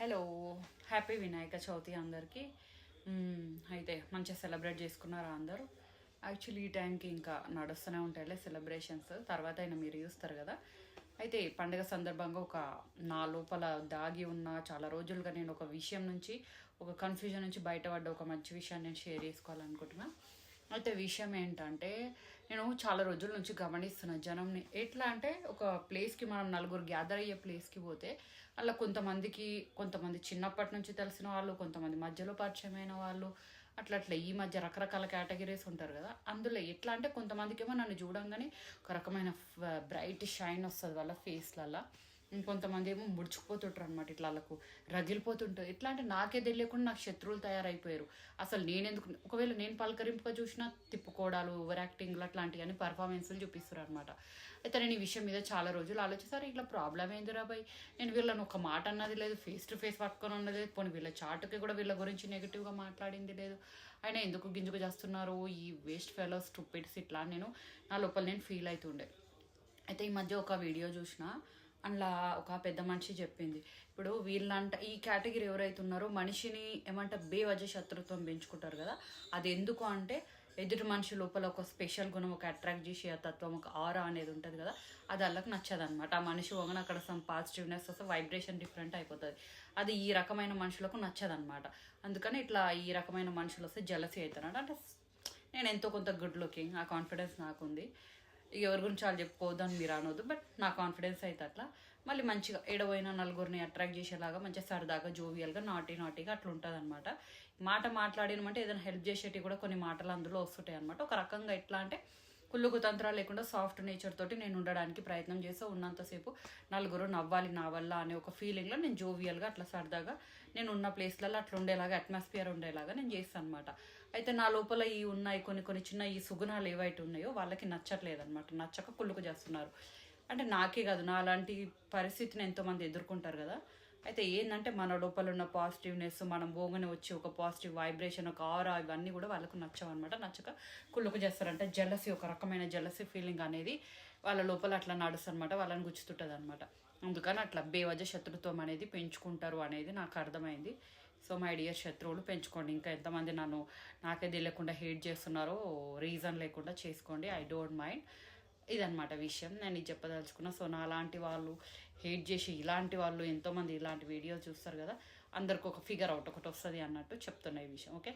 Hello, happy Vinayaka Chavithi అందరికీ. అయితే మంచిగా సెలబ్రేట్ చేసుకున్నారా అందరూ? యాక్చువల్లీ ఈ టైంకి ఇంకా నడుస్తూనే ఉంటాయిలే సెలబ్రేషన్స్, తర్వాత అయినా మీరు చూస్తారు కదా. అయితే పండుగ సందర్భంగా నా లోపల దాగి ఉన్న చాలా రోజులుగా నేను ఒక విషయం నుంచి, ఒక కన్ఫ్యూజన్ నుంచి బయటపడ్డ ఒక మంచి విషయాన్ని నేను షేర్ చేసుకోవాలనుకుంటున్నాను. అయితే విషయం ఏంటంటే, నేను చాలా రోజుల నుంచి గమనిస్తున్న జనంని ఎట్లా అంటే, ఒక ప్లేస్కి మనం నలుగురు గ్యాదర్ అయ్యే ప్లేస్కి పోతే అలా కొంతమంది చిన్నప్పటి నుంచి తెలిసిన వాళ్ళు, కొంతమంది మధ్యలో పరిచయమైన వాళ్ళు, అట్లా అట్లా ఈ మధ్య రకరకాల కేటగిరీస్ ఉంటారు కదా. అందులో ఎట్లా అంటే, కొంతమందికి ఏమో నన్ను చూడంగానే ఒక రకమైన బ్రైట్ షైన్ వస్తుంది వాళ్ళ ఫేస్లల్లో. ఇంకొంతమంది ఏమో ముడుచుకుపోతుంటారు అనమాట, ఇట్లా వాళ్ళకు రగిలిపోతుంటారు. ఎట్లా అంటే నాకే తెలియకుండా నాకు శత్రువులు తయారైపోయారు. అసలు ఒకవేళ నేను పలకరింపుగా చూసినా తిప్పుకోవడాలు, ఓవర్ యాక్టింగ్లు అట్లాంటివన్నీ పర్ఫార్మెన్స్లు చూపిస్తారు అనమాట. అయితే నేను ఈ విషయం మీద చాలా రోజులు ఆలోచిస్తారు. ఇట్లా ప్రాబ్లం ఏందిరా బాయ్, నేను వీళ్ళని ఒక మాట అన్నది లేదు, ఫేస్ టు ఫేస్ పట్టుకొని ఉన్నది లేదు, పోనీ వీళ్ళ చాటుకి కూడా వీళ్ళ గురించి నెగిటివ్గా మాట్లాడింది లేదు. అయినా ఎందుకు గింజుకు చేస్తున్నారు ఈ వేస్ట్ ఫెలోస్ స్టూపిడ్స్, ఇట్లా నా లోపల నేను ఫీల్ అవుతుండే. అయితే ఈ మధ్య ఒక వీడియో చూసిన, అందులో ఒక పెద్ద మనిషి చెప్పింది, ఇప్పుడు ఈ కేటగిరీ ఎవరైతే ఉన్నారో మనిషిని ఏమంటే బేవజ శత్రుత్వం పెంచుకుంటారు కదా. అది ఎందుకు అంటే, ఎదుటి మనిషి లోపల ఒక స్పెషల్ గుణం, ఒక అట్రాక్ట్ చేసే తత్వం, ఒక ఆరా అనేది ఉంటుంది కదా, అది వాళ్ళకి నచ్చదు అనమాట. ఆ మనిషి పోగానే అక్కడ సమ్ పాజిటివ్నెస్ వస్తే వైబ్రేషన్ డిఫరెంట్ అయిపోతుంది. అది ఈ రకమైన మనుషులకు నచ్చదు అనమాట. అందుకని ఇట్లా ఈ రకమైన మనుషులు వస్తే జలసీ అవుతారు. అంటే నేను ఎంతో కొంత గుడ్ లుకింగ్, ఆ కాన్ఫిడెన్స్ నాకుంది. ఎవరి గురించి వాళ్ళు చెప్పుకోవద్దని మీరు అనొద్దు, బట్ నా కాన్ఫిడెన్స్ అయితే అట్లా. మళ్ళీ మంచిగా ఏడవైనా నలుగురిని అట్రాక్ట్ చేసేలాగా మంచిగా సరదాగా జోవియల్గా నాటీగా అట్లా ఉంటుంది అనమాట. మాట మాట్లాడినమంటే ఏదైనా హెల్ప్ చేసేటివి కూడా కొన్ని మాటలు అందులో వస్తుంటాయి అనమాట. ఒక రకంగా ఎట్లా అంటే, కుళ్ళుకు తంత్రాలు లేకుండా సాఫ్ట్ నేచర్ తోటి నేను ఉండడానికి ప్రయత్నం చేస్తూ ఉన్నంతసేపు నలుగురు నవ్వాలి నా వల్ల అనే ఒక ఫీలింగ్లో నేను జోవియల్గా అట్లా సరదాగా నేను ఉన్న ప్లేస్లలో అట్లా ఉండేలాగా, అట్మాస్ఫియర్ ఉండేలాగా నేను చేస్తాను అనమాట. అయితే నా లోపల ఉన్నాయి కొన్ని చిన్న ఈ సుగుణాలు ఏవైతే ఉన్నాయో వాళ్ళకి నచ్చట్లేదు అనమాట. నచ్చక కుళ్ళుకు చేస్తున్నారు. అంటే నాకే కాదు, నా అలాంటి పరిస్థితిని ఎంతోమంది ఎదుర్కొంటారు కదా. అయితే ఏంటంటే, మన లోపల ఉన్న పాజిటివ్నెస్, మనం పోగానే వచ్చి ఒక పాజిటివ్ వైబ్రేషన్, ఒక ఆరా, ఇవన్నీ కూడా వాళ్ళకు నచ్చవు అనమాట. నచ్చక కుళ్ళుకు చేస్తారంటే జలసీ, ఒక రకమైన జలసీ ఫీలింగ్ అనేది వాళ్ళ లోపల అట్లా నడుస్తుంది అనమాట, వాళ్ళని గుచ్చుతుంటుంది అనమాట. అందుకని అట్లా బేవజ శత్రుత్వం అనేది పెంచుకుంటారు అనేది నాకు అర్థమైంది. సో మై డియర్ శత్రువులు, పెంచుకోండి. ఇంకా ఎంతమంది నాకే తెలియకుండా హేట్ చేస్తున్నారో రీజన్ లేకుండా చేసుకోండి, ఐ డోంట్ మైండ్. ఇదనమాట విషయం, నేను ఇది చెప్పదలుచుకున్నా. సో నా లాంటి వాళ్ళు హేట్ చేసి, ఇలాంటి వాళ్ళు ఎంతోమంది ఇలాంటి వీడియోస్ చూస్తారు కదా, అందరికి ఒక ఫిగర్ అవుట్ ఒకటి వస్తుంది అన్నట్టు చెప్తున్నా ఈ విషయం. ఓకే.